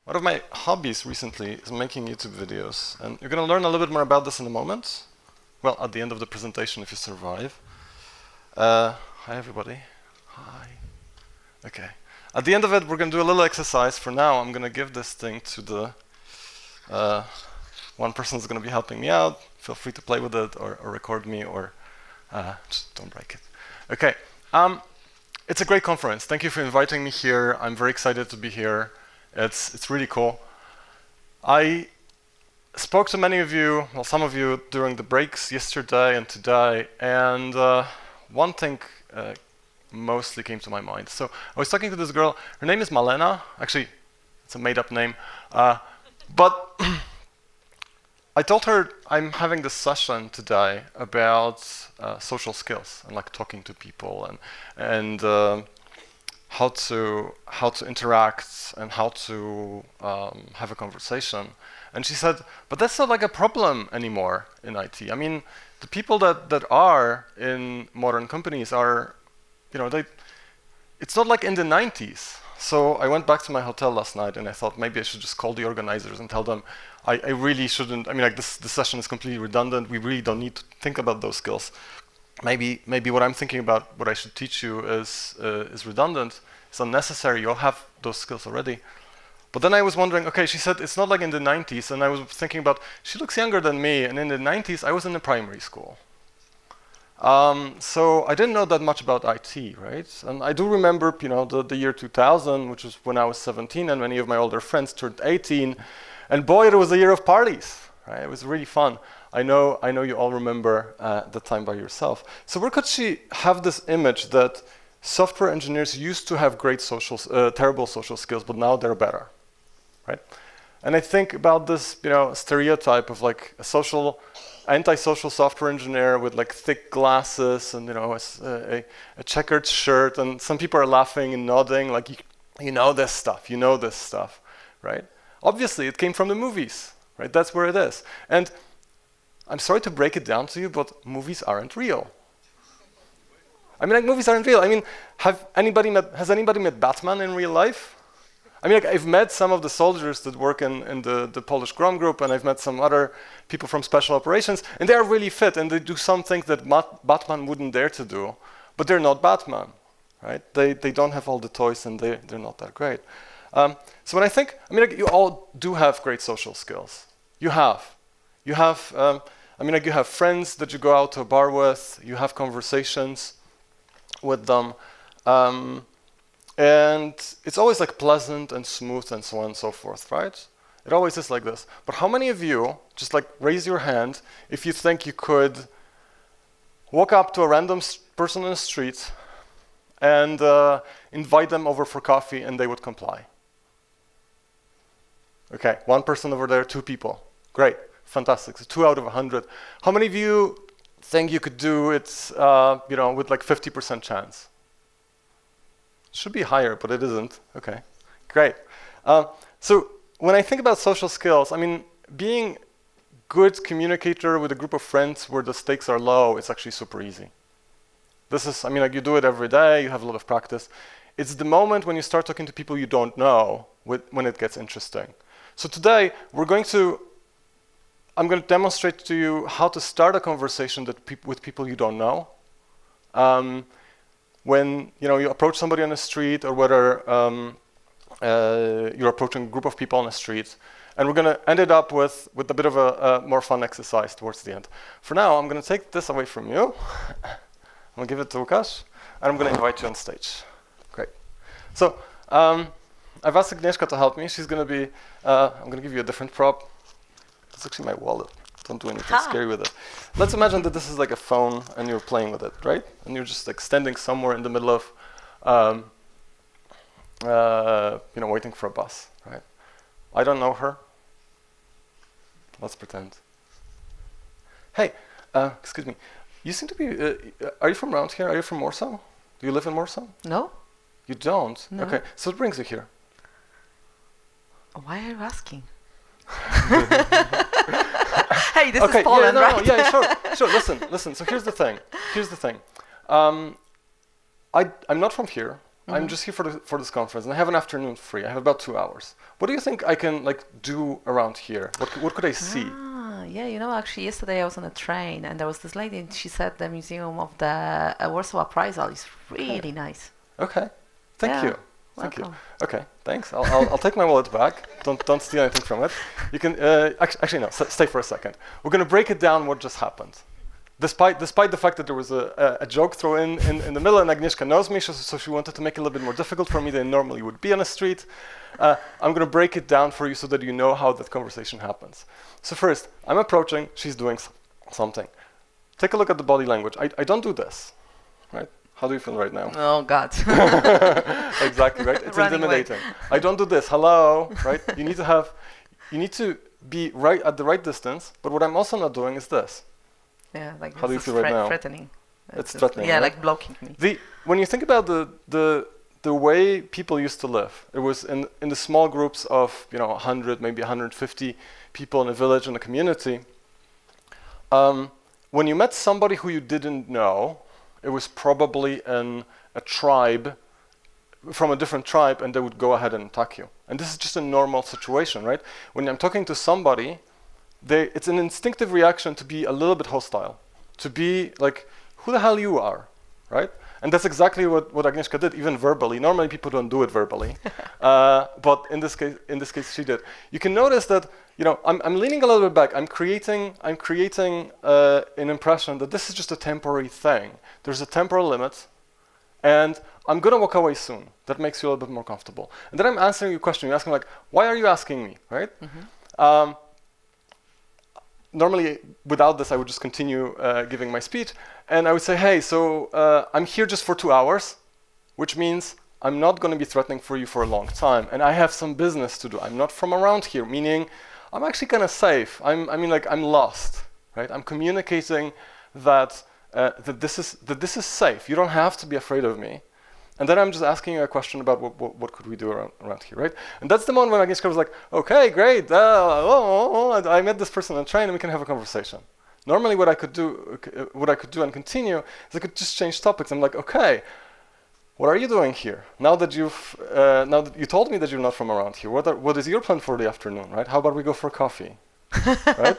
one of my hobbies recently is making YouTube videos, and you're going to learn a little bit more about this in a moment. Well, at the end of the presentation, if you survive. Hi, everybody. Hi. Okay. At the end of it, we're going to do a little exercise. For now, I'm going to give this thing to the one person who's going to be helping me out. Feel free to play with it or record me, or just don't break it. Okay. It's a great conference. Thank you for inviting me here. I'm very excited to be here. It's really cool. I spoke to many of you, well, some of you during the breaks yesterday and today, and one thing mostly came to my mind. So I was talking to this girl. Her name is Malena. Actually, it's a made-up name. But I told her I'm having this session today about social skills and like talking to people and how to interact and how to have a conversation. And she said, but that's not like a problem anymore in IT. I mean, the people that are in modern companies are, it's not like in the 90s. So I went back to my hotel last night and I thought maybe I should just call the organizers and tell them I really shouldn't, this session is completely redundant. We really don't need to think about those skills. Maybe what I'm thinking about, what I should teach you is redundant. It's unnecessary. You'll have those skills already. But then I was wondering, okay, she said it's not like in the 90s, and I was thinking about, she looks younger than me, and in the 90s I was in a primary school. So I didn't know that much about IT, right? And I do remember, the year 2000, which was when I was 17, and many of my older friends turned 18, and boy, it was a year of parties, right? It was really fun. I know you all remember the time by yourself. So where could she have this image that software engineers used to have great terrible social skills, but now they're better, right? And I think about this, stereotype of like a antisocial software engineer with like thick glasses and a checkered shirt, and some people are laughing and nodding like you know this stuff, right? Obviously, it came from the movies, right? That's where it is. And I'm sorry to break it down to you, but movies aren't real. Movies aren't real. Has anybody met Batman in real life? I've met some of the soldiers that work in the Polish Grom group, and I've met some other people from special operations, and they are really fit, and they do some things that Batman wouldn't dare to do, but they're not Batman, right? They don't have all the toys, and they're not that great. So when I think, you all do have great social skills. You have friends that you go out to a bar with, you have conversations with them, and it's always like pleasant and smooth and so on and so forth, right? It always is like this. But how many of you, just like raise your hand if you think you could walk up to a random person on the street and invite them over for coffee and they would comply? Okay, one person over there, 2 people. Great, fantastic. So 2 out of 100. How many of you think you could do it, with like 50% chance? Should be higher, but it isn't. Okay, great. So when I think about social skills, being good communicator with a group of friends where the stakes are low, it's actually super easy. This is, you do it every day, you have a lot of practice. It's the moment when you start talking to people you don't know when it gets interesting. So today, I'm going to demonstrate to you how to start a conversation with people you don't know. When you approach somebody on the street, or whether you're approaching a group of people on the street, and we're going to end it up with a bit of a more fun exercise towards the end. For now, I'm going to take this away from you. I'm going to give it to Łukasz, and I'm going to invite you on stage. Great. So I've asked Agnieszka to help me. She's going to be, I'm going to give you a different prop. It's actually my wallet. Don't do anything scary with it. Let's imagine that this is like a phone and you're playing with it, right? And you're just like standing somewhere in the middle of, waiting for a bus, right? I don't know her. Let's pretend. Hey, excuse me. You seem to be, are you from around here? Are you from Warsaw? Do you live in Warsaw? No. You don't? No. Okay, so what brings you here? Why are you asking? Hey, this is Poland, right? Sure. Listen. So here's the thing. I'm not from here. I'm just here for this conference, and I have an afternoon free. I have about 2 hours. What do you think I can do around here? What could I see? Yeah, actually yesterday I was on a train and there was this lady and she said the Museum of the Warsaw Uprisal is really nice. Okay, thank you. Thank Welcome. you. Okay, thanks. I'll take my wallet back. Don't steal anything from it. You can actually no. Stay for a second. We're going to break it down. What just happened? Despite the fact that there was a joke thrown in the middle, and Agnieszka knows me, so she wanted to make it a little bit more difficult for me than normally would be on the street. I'm going to break it down for you so that you know how that conversation happens. So first, I'm approaching. She's doing something. Take a look at the body language. I don't do this, right? How do you feel right now? Oh God. Exactly, right? It's Running intimidating. I don't do this. Hello, right? You need to be right at the right distance. But what I'm also not doing is this. Yeah, like how do you feel right now? Threatening. It's threatening. Yeah, right? like blocking me. When you think about the way people used to live, it was in the small groups of 100, maybe 150 people in a village, in a community. When you met somebody who you didn't know, it was probably a tribe from a different tribe, and they would go ahead and attack you. And this is just a normal situation, right? When I'm talking to somebody, it's an instinctive reaction to be a little bit hostile, to be like, who the hell you are, right? And that's exactly what Agnieszka did, even verbally. Normally people don't do it verbally, but in this case she did. You can notice that I'm leaning a little bit back. I'm creating an impression that this is just a temporary thing. There's a temporal limit, and I'm gonna walk away soon. That makes you a little bit more comfortable. And then I'm answering your question. You're asking like, why are you asking me, right? Mm-hmm. Normally, without this, I would just continue giving my speech, and I would say, hey, so I'm here just for 2 hours, which means I'm not going to be threatening for you for a long time, and I have some business to do. I'm not from around here, meaning I'm actually kind of safe. I'm lost, right? I'm communicating that this is safe. You don't have to be afraid of me. And then I'm just asking you a question about what could we do around here, right? And that's the moment when Agnieszka was like, okay, great. I met this person on a train, and we can have a conversation. Normally, what I could do and continue is I could just change topics. I'm like, okay, what are you doing here? Now that you told me that you're not from around here, what is your plan for the afternoon, right? How about we go for coffee? Right?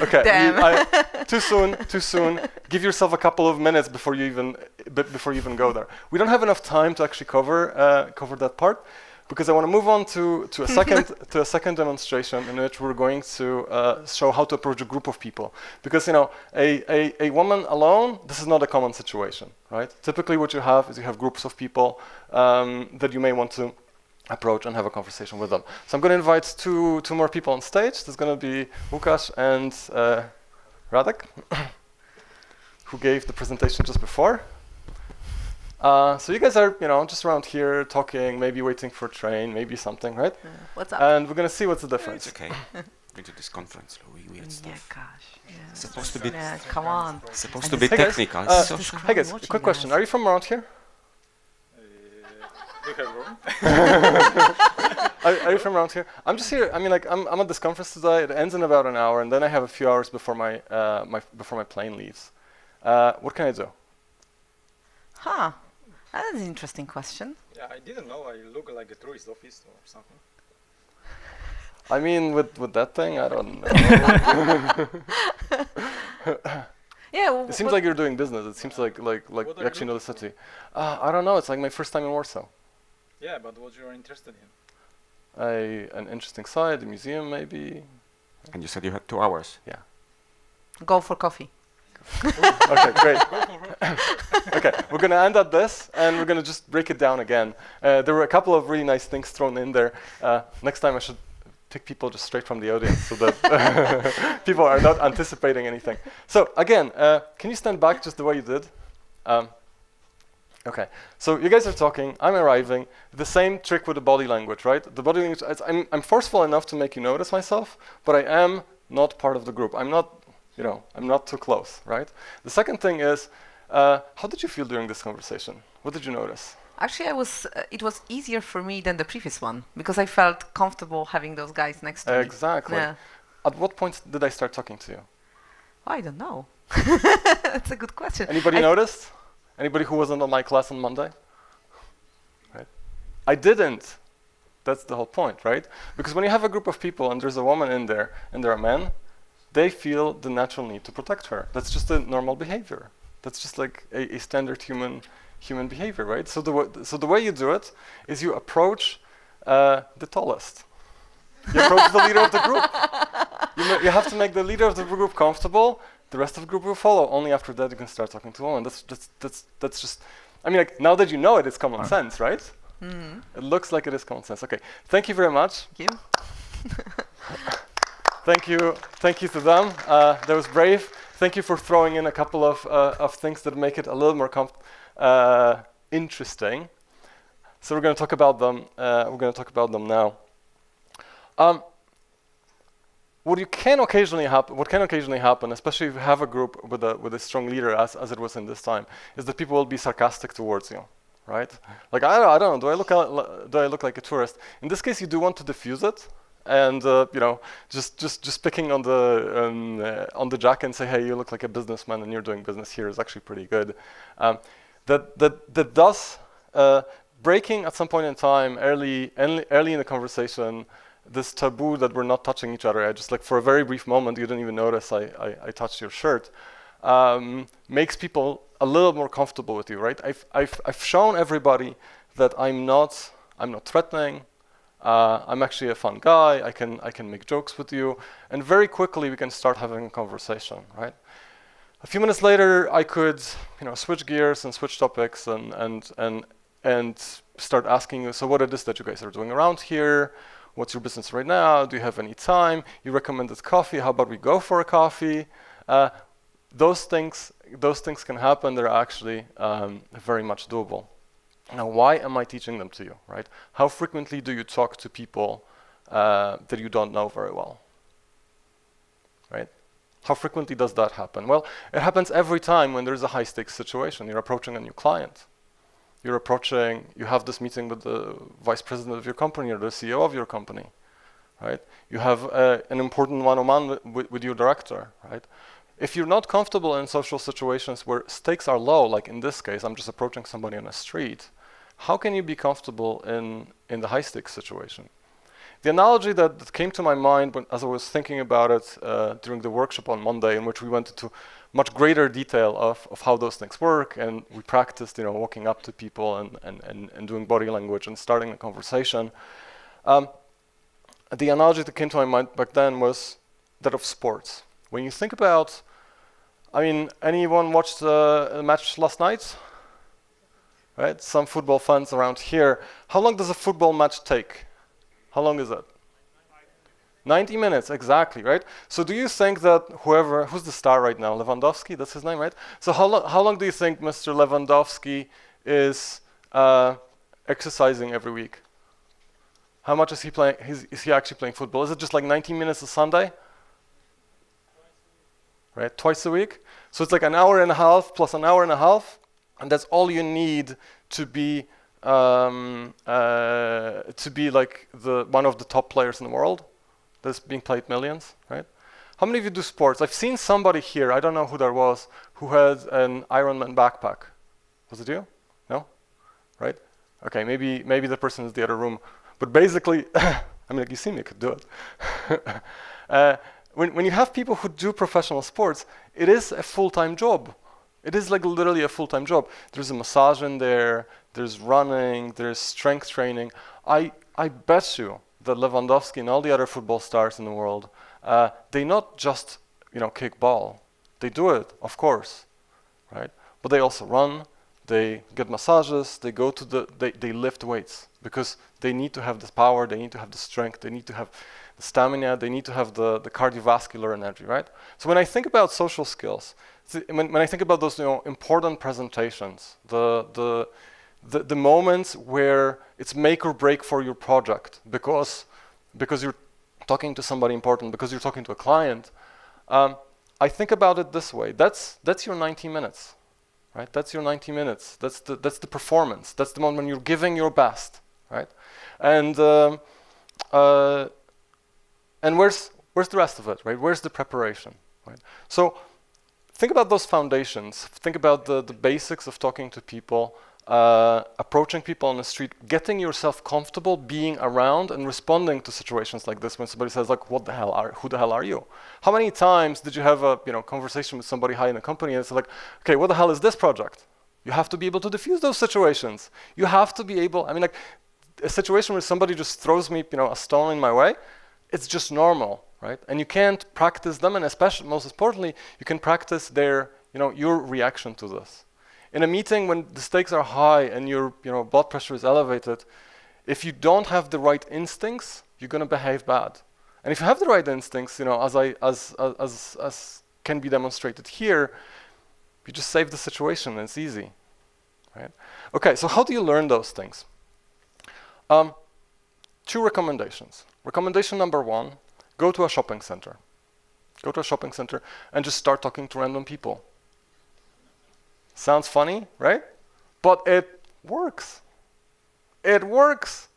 Okay. Damn. Too soon. Give yourself a couple of minutes before you even go there. We don't have enough time to actually cover that part, because I want to move on to a second demonstration in which we're going to show how to approach a group of people. Because a woman alone, this is not a common situation, right? Typically, what you have is groups of people that you may want to approach and have a conversation with them. So I'm going to invite two more people on stage. There's going to be Łukasz and Radek, who gave the presentation just before. So you guys are, just around here talking, maybe waiting for a train, maybe something, right? What's up? And we're going to see what's the difference. It's okay. Going to this conference, weird stuff. Yeah, gosh. Yeah. Supposed to be. Yeah, come on. Supposed to be Hey guys, technical. hey guys, quick question. Are you from around here? Are you from around here? I'm just here. I'm at this conference today. It ends in about an hour, and then I have a few hours before my plane leaves. What can I do? Huh. That's an interesting question. Yeah, I didn't know. I look like a tourist office or something. I mean, with that thing, I don't know. Yeah. It seems like you're doing business. It seems like you actually know the city. I don't know. It's like my first time in Warsaw. Yeah, but what you're interested in? An interesting site, a museum, maybe. And you said you had 2 hours. Yeah. Go for coffee. Okay, great. Okay, we're gonna end at this, and we're gonna just break it down again. There were a couple of really nice things thrown in there. Next time I should pick people just straight from the audience so that people are not anticipating anything. So again, can you stand back just the way you did? Okay, so you guys are talking, I'm arriving, the same trick with the body language, right? The body language, I'm forceful enough to make you notice myself, but I am not part of the group. I'm not too close, right? The second thing is, how did you feel during this conversation? What did you notice? Actually, it was easier for me than the previous one because I felt comfortable having those guys next to me. Exactly. Yeah. At what point did I start talking to you? I don't know. That's a good question. Anybody noticed? Anybody who wasn't on my class on Monday? I didn't. That's the whole point, right? Because when you have a group of people and there's a woman in there and there are men, they feel the natural need to protect her. That's just a normal behavior. That's just like a standard human behavior, right? So the way you do it is you approach the tallest. You approach the leader of the group. You have to make the leader of the group comfortable. The rest of the group will follow. Only after that you can start talking to women. That's just. I mean, like now that you know it, it's common sense, right? Mm. It looks like it is common sense. Okay, thank you very much. Thank you. Thank you to them. That was brave. Thank you for throwing in a couple of things that make it a little more interesting. So we're going to talk about them. We're going to talk about them now. What can occasionally happen, especially if you have a group with a strong leader, as it was in this time, is that people will be sarcastic towards you, right? Like I don't know. Do I look like a tourist? In this case, you do want to diffuse it, and just picking on the jack and say, hey, you look like a businessman, and you're doing business here is actually pretty good. That does breaking at some point in time, early in the conversation, this taboo that we're not touching each other. I just like for a very brief moment, you didn't even notice I touched your shirt. Makes people a little more comfortable with you, right? I've shown everybody that I'm not threatening. I'm actually a fun guy. I can make jokes with you, and very quickly we can start having a conversation, right? A few minutes later, I could switch gears and switch topics and start asking you, so what it is that you guys are doing around here? What's your business right now? Do you have any time? You recommended coffee. How about we go for a coffee? Those things can happen. They're actually very much doable. Now, why am I teaching them to you, right? How frequently do you talk to people that you don't know very well, right? How frequently does that happen? Well, it happens every time when there's a high-stakes situation. You're approaching a new client. You have this meeting with the vice president of your company or the CEO of your company, right? You have an important one-on-one with your director, right? If you're not comfortable in social situations where stakes are low, like in this case, I'm just approaching somebody on the street, how can you be comfortable in the high-stakes situation? The analogy that came to my mind as I was thinking about it during the workshop on Monday, in which we went into much greater detail of how those things work, and we practiced, walking up to people and doing body language and starting a conversation. The analogy that came to my mind back then was that of sports. When you think about, anyone watched a match last night? Right? Some football fans around here. How long does a football match take? How long is it? 90 minutes, exactly, right? So do you think that who's the star right now? Lewandowski, that's his name, right? So how long do you think Mr. Lewandowski is exercising every week? How much is he playing? Is he actually playing football? Is it just like 90 minutes a Sunday? Right, twice a week? So it's like an hour and a half plus an hour and a half, and that's all you need to be like one of the top players in the world. That's being played millions, right? How many of you do sports? I've seen somebody here, I don't know who that was, who had an Ironman backpack. Was it you? No? Right? Okay, maybe the person is in the other room. But basically, you see me, you could do it. When you have people who do professional sports, it is a full-time job. It is like literally a full-time job. There's a massage in there, there's running, there's strength training. I bet you that Lewandowski and all the other football stars in the world, they not just kick ball. They do it, of course, right? But they also run, they get massages, they go to they lift weights because they need to have this power, they need to have the strength, they need to have the stamina, they need to have the cardiovascular energy, right? So when I think about social skills, when I think about those important presentations, the moments where it's make or break for your project because you're talking to somebody important, because you're talking to a client, I think about it this way. That's your 90 minutes, right? That's your 90 minutes. That's the performance. That's the moment when you're giving your best, right? And where's the rest of it, right? Where's the preparation, right? So think about those foundations. Think about the basics of talking to people. approaching people on the street, getting yourself comfortable being around and responding to situations like this when somebody says like, who the hell are you? How many times did you have a conversation with somebody high in the company and it's like, okay, what the hell is this project? You have to be able to diffuse those situations. You have to be able, like a situation where somebody just throws me a stone in my way, it's just normal, right? And you can't practice them, and especially, most importantly, you can practice your reaction to this. In a meeting when the stakes are high and your blood pressure is elevated, if you don't have the right instincts, you're going to behave bad. And if you have the right instincts, as can be demonstrated here, you just save the situation and it's easy, right? Okay, so how do you learn those things? 2 recommendations. Recommendation number 1, go to a shopping center. Go to a shopping center and just start talking to random people. Sounds funny, right? But it works. It works,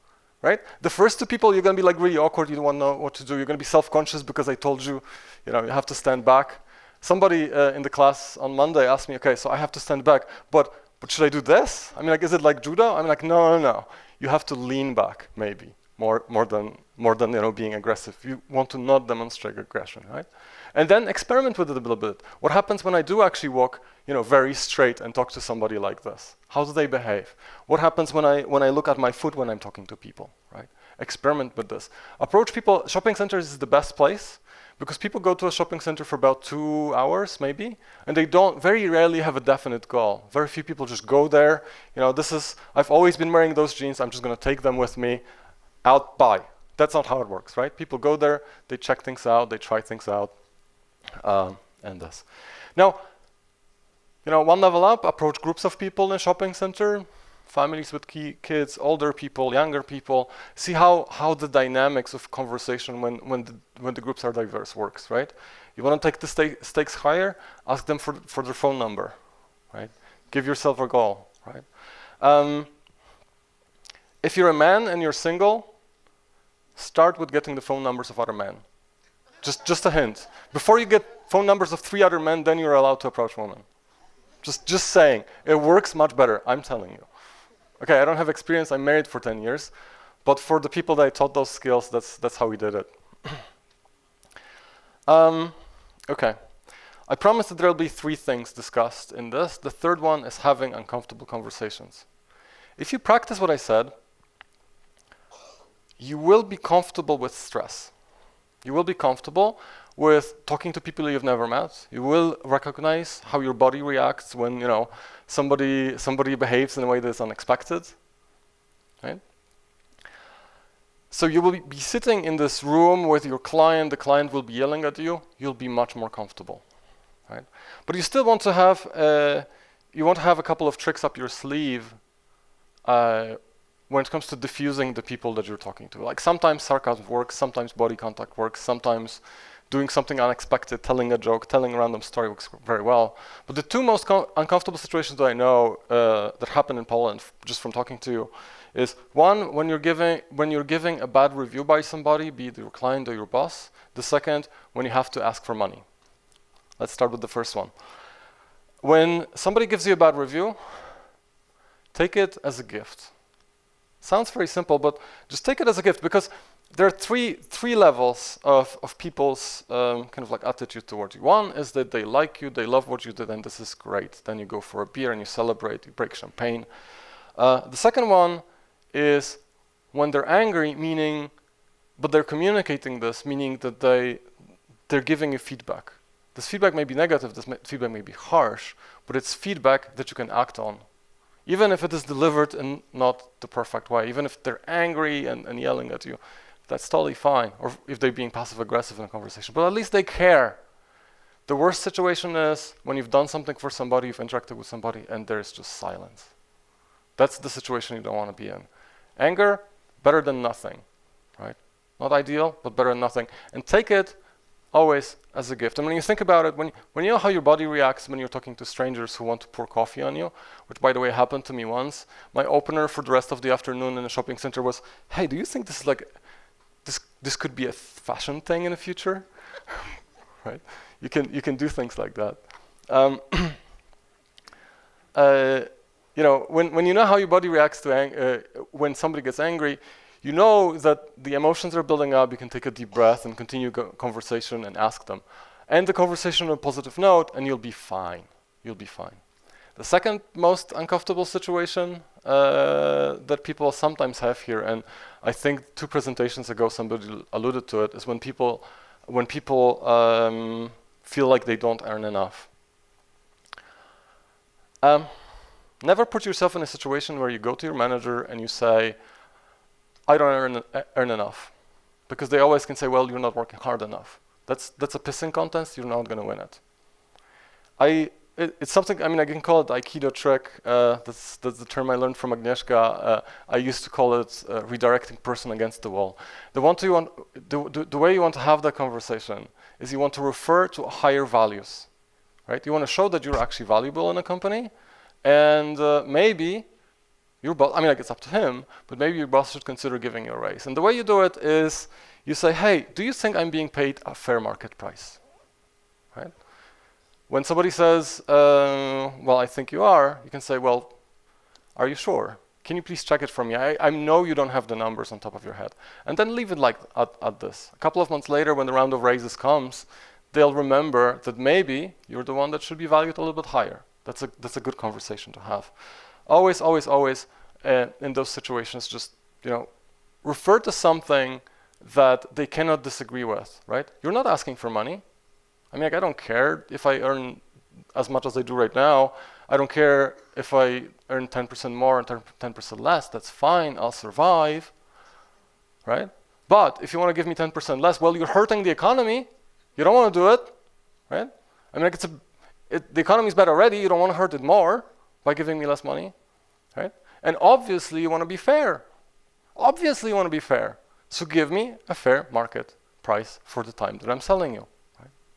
right? The first 2 people, you're going to be like really awkward. You don't want to know what to do. You're going to be self-conscious because I told you, you have to stand back. Somebody in the class on Monday asked me, okay, so I have to stand back, but should I do this? Is it like judo? No. You have to lean back, maybe more than being aggressive. You want to not demonstrate aggression, right? And then experiment with it a little bit. What happens when I do actually walk, very straight and talk to somebody like this? How do they behave? What happens when I look at my foot when I'm talking to people, right? Experiment with this. Approach people. Shopping centers is the best place because people go to a shopping center for about 2 hours maybe, and they very rarely have a definite goal. Very few people just go there. I've always been wearing those jeans. I'm just going to take them with me out, buy. That's not how it works, right? People go there, they check things out, they try things out, and this. Now, 1 level up, approach groups of people in a shopping center, families with kids, older people, younger people. See how the dynamics of conversation when the groups are diverse works, right? You want to take the stakes higher, ask them for their phone number, right? Give yourself a goal, right? If you're a man and you're single, start with getting the phone numbers of other men. Just a hint. Before you get phone numbers of 3 other men, then you're allowed to approach women. Just saying. It works much better, I'm telling you. Okay, I don't have experience, I'm married for 10 years, but for the people that I taught those skills, that's how we did it. Okay. I promised that there'll be 3 things discussed in this. The third one is having uncomfortable conversations. If you practice what I said, you will be comfortable with stress. You will be comfortable with talking to people you've never met. You will recognize how your body reacts when somebody behaves in a way that's unexpected, right? So you will be sitting in this room with your client. The client will be yelling at you. You'll be much more comfortable, right? But you still want to have a couple of tricks up your sleeve when it comes to diffusing the people that you're talking to. Like sometimes sarcasm works, sometimes body contact works, sometimes doing something unexpected, telling a joke, telling a random story works very well. But the 2 most uncomfortable situations that I know that happen in Poland, just from talking to you, is 1, when you're giving a bad review by somebody, be it your client or your boss. The second, when you have to ask for money. Let's start with the first one. When somebody gives you a bad review, take it as a gift. Sounds very simple, but just take it as a gift, because there are three levels of people's kind of like attitude towards you. 1 is that they like you, they love what you did, and this is great. Then you go for a beer and you celebrate, you break champagne. The second one is when they're angry, but they're communicating this, meaning that they're giving you feedback. This feedback may be negative, this feedback may be harsh, but it's feedback that you can act on. Even if it is delivered in not the perfect way, even if they're angry and yelling at you, that's totally fine. Or if they're being passive-aggressive in a conversation, but at least they care. The worst situation is when you've done something for somebody, you've interacted with somebody, and there's just silence. That's the situation you don't want to be in. Anger, better than nothing, right? Not ideal, but better than nothing. And take it always as a gift. And when you think about it, when you know how your body reacts when you're talking to strangers who want to pour coffee on you, which by the way happened to me once, my opener for the rest of the afternoon in a shopping center was, hey, do you think this is like, this could be a fashion thing in the future? Right? You can do things like that. when you know how your body reacts to when somebody gets angry, you know that the emotions are building up. You can take a deep breath and continue conversation and ask them. End the conversation on a positive note, and you'll be fine. You'll be fine. The second most uncomfortable situation that people sometimes have here, and I think 2 presentations ago somebody alluded to it, is when people feel like they don't earn enough. Never put yourself in a situation where you go to your manager and you say, I don't earn enough. Because they always can say, well, you're not working hard enough. That's a pissing contest, you're not going to win it. It's something, I can call it the Aikido trick. That's the term I learned from Agnieszka. I used to call it redirecting person against the wall. The way you want to have that conversation is you want to refer to higher values, right? You want to show that you're actually valuable in a company, and maybe your boss, it's up to him, but maybe your boss should consider giving you a raise. And the way you do it is you say, hey, do you think I'm being paid a fair market price, right? When somebody says, well, I think you are, you can say, well, are you sure? Can you please check it for me? I know you don't have the numbers on top of your head. And then leave it like at this. A couple of months later, when the round of raises comes, they'll remember that maybe you're the one that should be valued a little bit higher. That's a good conversation to have. Always, always, always, in those situations, just refer to something that they cannot disagree with, right? You're not asking for money. I don't care if I earn as much as I do right now. I don't care if I earn 10% more and 10% less. That's fine. I'll survive, right? But if you want to give me 10% less, well, you're hurting the economy. You don't want to do it, right? The economy's bad already. You don't want to hurt it more by giving me less money, right? And obviously, you want to be fair. Obviously, you want to be fair. So give me a fair market price for the time that I'm selling you.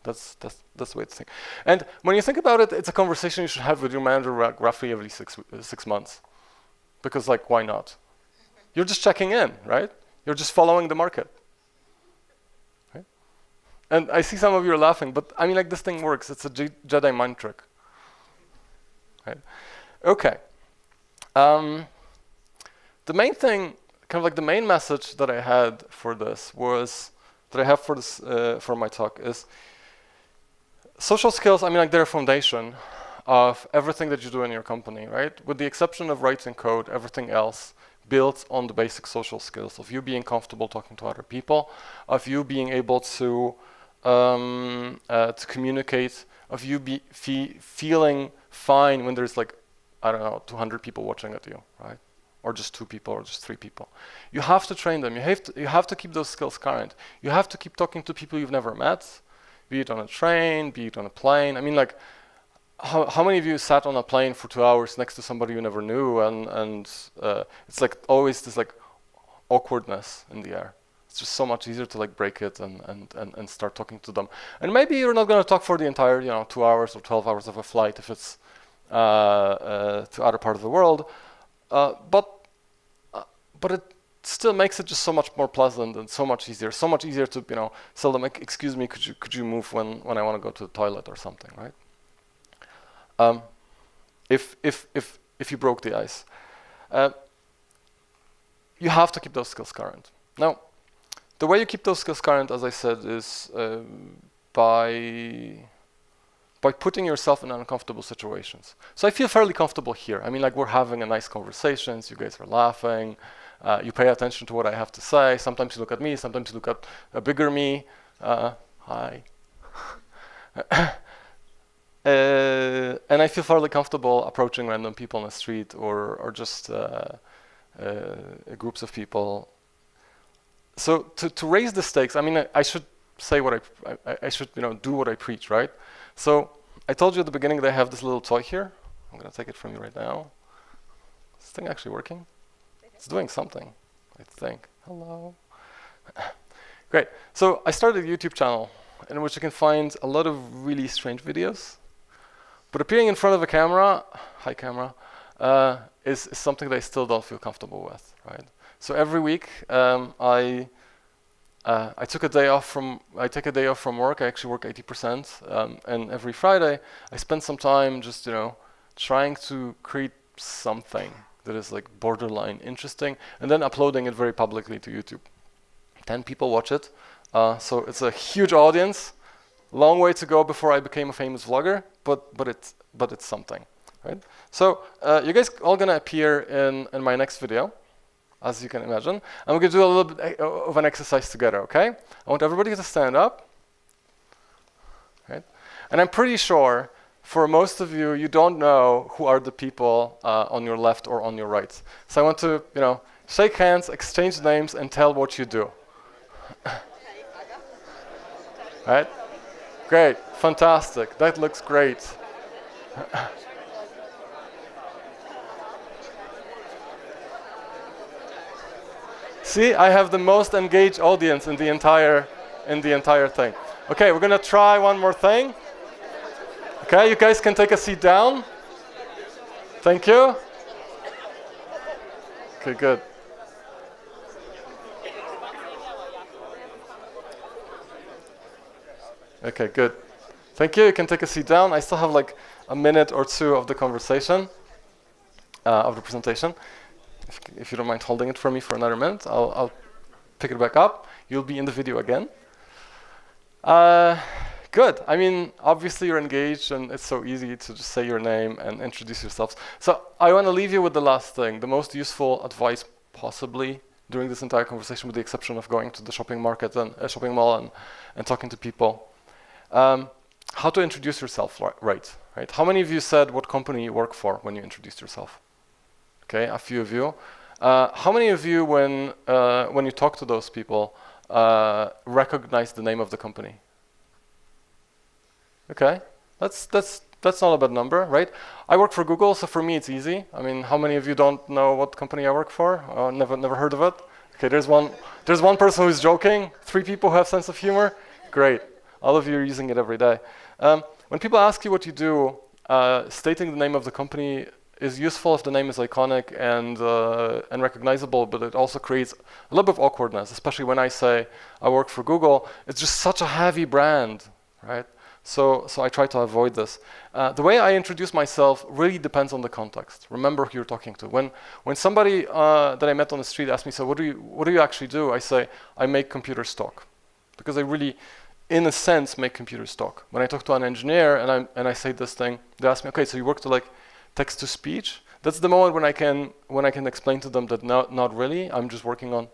That's the way to think. And when you think about it, it's a conversation you should have with your manager roughly every 6 months. Because why not? You're just checking in, right? You're just following the market. Right? And I see some of you are laughing, but this thing works. It's a Jedi mind trick. Right? Okay. The main thing, the main message that I had for this for my talk is social skills, they're a foundation of everything that you do in your company, right? With the exception of writing code, everything else builds on the basic social skills of you being comfortable talking to other people, of you being able to communicate, of you feeling fine when there's 200 people watching at you, right? Or just 2 people or just 3 people. You have to train them. You have to keep those skills current. You have to keep talking to people you've never met, be it on a train, be it on a plane. How many of you sat on a plane for 2 hours next to somebody you never knew, and it's always this awkwardness in the air. It's just so much easier to break it and start talking to them. And maybe you're not going to talk for the entire 2 hours or 12 hours of a flight if it's to other part of the world, but it still makes it just so much more pleasant and so much easier to tell them, excuse me, could you move when I want to go to the toilet or something, right? If you broke the ice, you have to keep those skills current. Now, the way you keep those skills current, as I said, is by putting yourself in uncomfortable situations. So I feel fairly comfortable here. We're having a nice conversations. You guys are laughing. You pay attention to what I have to say. Sometimes you look at me. Sometimes you look at a bigger me. Hi. And I feel fairly comfortable approaching random people on the street or just groups of people. So to raise the stakes, I should say what I should do what I preach, right? So I told you at the beginning that I have this little toy here. I'm gonna take it from you right now. Is this thing actually working? It's doing something, I think. Hello. Great. So I started a YouTube channel in which you can find a lot of really strange videos. But appearing in front of a camera, hi camera, is something that I still don't feel comfortable with, right? So every week I take a day off from work. I actually work 80%, and every Friday I spend some time just trying to create something that is like borderline interesting, and then uploading it very publicly to YouTube. 10 people watch it, so it's a huge audience. Long way to go before I became a famous vlogger, but it's something, right? So you guys all gonna appear in my next video, as you can imagine. And we're gonna do a little bit of an exercise together, okay? I want everybody to stand up, right? And I'm pretty sure for most of you, you don't know who are the people on your left or on your right. So I want to, shake hands, exchange names, and tell what you do. Right? Great, fantastic. That looks great. See, I have the most engaged audience in the entire thing. Okay, we're gonna try one more thing. Okay, you guys can take a seat down. Thank you. Okay, good. Okay, good. Thank you. You can take a seat down. I still have like a minute or two of the conversation, of the presentation. If you don't mind holding it for me for another minute, I'll pick it back up. You'll be in the video again. Good. I mean, obviously you're engaged, and it's so easy to just say your name and introduce yourselves. So I want to leave you with the last thing, the most useful advice possibly during this entire conversation, with the exception of going to the shopping market and shopping mall and talking to people. How to introduce yourself right? How many of you said what company you work for when you introduced yourself? Okay, a few of you. How many of you, when you talk to those people, recognize the name of the company? Okay, that's not a bad number, right? I work for Google, so for me it's easy. I mean, how many of you don't know what company I work for? Never heard of it? Okay, there's one person who's joking. 3 people who have sense of humor. Great. All of you are using it every day. When people ask you what you do, stating the name of the company is useful if the name is iconic and recognizable, but it also creates a little bit of awkwardness, especially when I say I work for Google. It's just such a heavy brand, right? So I try to avoid this. The way I introduce myself really depends on the context. Remember who you're talking to. When somebody that I met on the street asks me, so what do you actually do? I say, I make computer stock. Because I really, in a sense, make computer stock. When I talk to an engineer and I say this thing, they ask me, okay, so you work to like text to speech? That's the moment when I can explain to them that not really. I'm just working on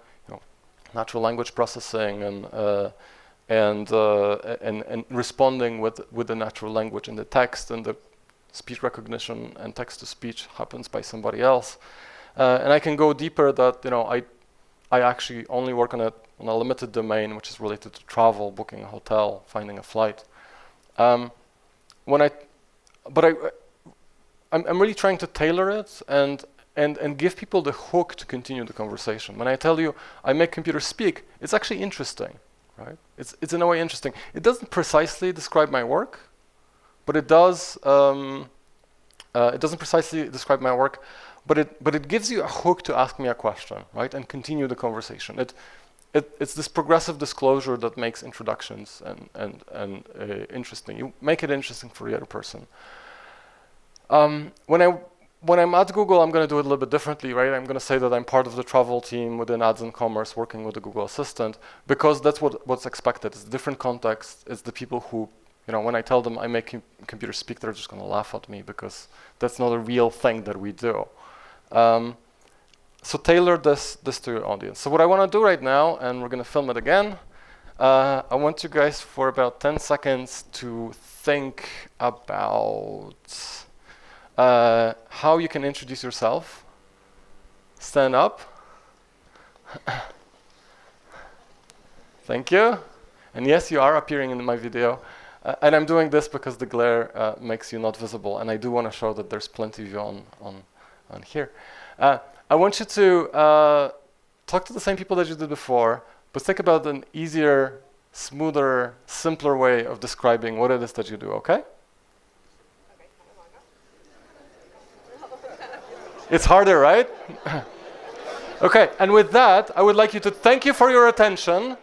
natural language processing and responding with the natural language in the text, and the speech recognition and text to speech happens by somebody else. And I can go deeper that I actually only work on a limited domain, which is related to travel, booking a hotel, finding a flight. I'm really trying to tailor it and give people the hook to continue the conversation. When I tell you I make computers speak, it's actually interesting, right? It's in a way interesting. It doesn't precisely describe my work, but it does. It doesn't precisely describe my work, but it gives you a hook to ask me a question, right? And continue the conversation. It's this progressive disclosure that makes introductions and interesting. You make it interesting for the other person. When I'm at Google, I'm going to do it a little bit differently, right? I'm going to say that I'm part of the travel team within ads and commerce, working with the Google Assistant, because that's what's expected. It's a different context. It's the people who, when I tell them I make computers speak, they're just going to laugh at me because that's not a real thing that we do. So tailor this to your audience. So what I want to do right now, and we're going to film it again, I want you guys for about 10 seconds to think about how you can introduce yourself. Stand up. Thank you. And yes, you are appearing in my video. And I'm doing this because the glare makes you not visible. And I do want to show that there's plenty of you on here. I want you to talk to the same people that you did before, but think about an easier, smoother, simpler way of describing what it is that you do, okay? It's harder, right? Okay, and with that, I would like you to thank you for your attention.